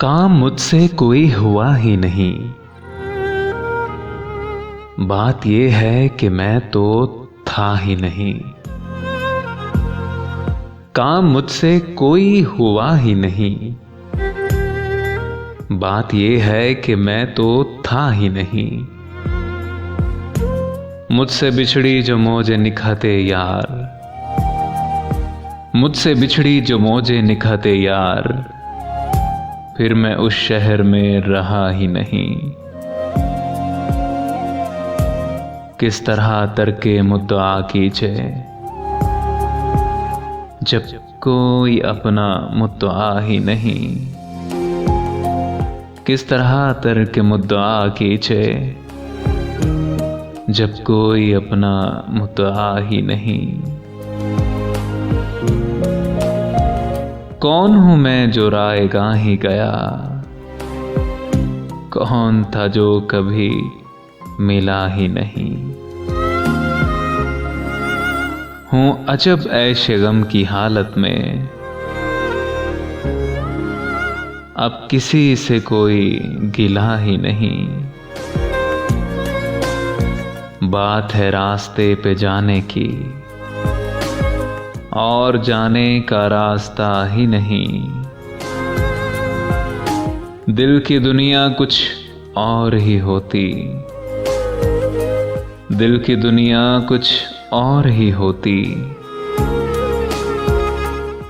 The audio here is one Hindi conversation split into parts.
काम मुझसे कोई हुआ ही नहीं। बात यह है कि मैं तो था ही नहीं। काम मुझसे कोई हुआ ही नहीं। बात यह है कि मैं तो था ही नहीं। मुझसे बिछड़ी जो मौजें निखाते यार, मुझसे बिछड़ी जो मौजें निखाते यार, फिर मैं उस शहर में रहा ही नहीं। किस तरह तरके मुद्दा कीजे जब कोई अपना मुद्दा ही नहीं। किस तरह तरके मुद्दा कीजे जब कोई अपना मुद्दा ही नहीं। कौन हूं मैं जो रायगां ही गया, कौन था जो कभी मिला ही नहीं। हूं अजब ऐशे गम की हालत में, अब किसी से कोई गिला ही नहीं। बात है रास्ते पे जाने की, और जाने का रास्ता ही नहीं। दिल की दुनिया कुछ और ही होती, दिल की दुनिया कुछ और ही होती।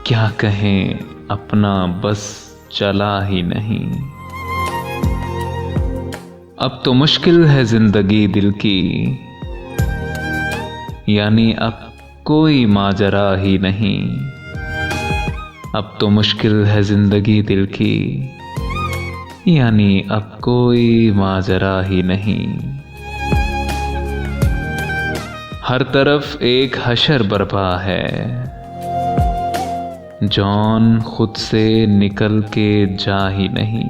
क्या कहें अपना बस चला ही नहीं। अब तो मुश्किल है जिंदगी दिल की, यानी अब कोई माजरा ही नहीं। अब तो मुश्किल है जिंदगी दिल की, यानी अब कोई माजरा ही नहीं। हर तरफ एक हशर बरपा है, जौन खुद से निकल के जा ही नहीं।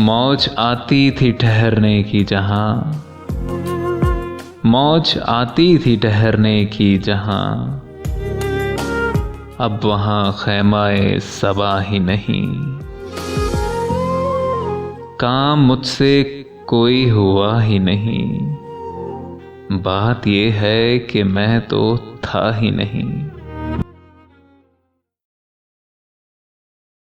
मौज आती थी ठहरने की जहां, मौज आती थी ठहरने की जहां, अब वहां खैमाए सबा ही नहीं। काम मुझसे कोई हुआ ही नहीं। बात यह है कि मैं तो था ही नहीं।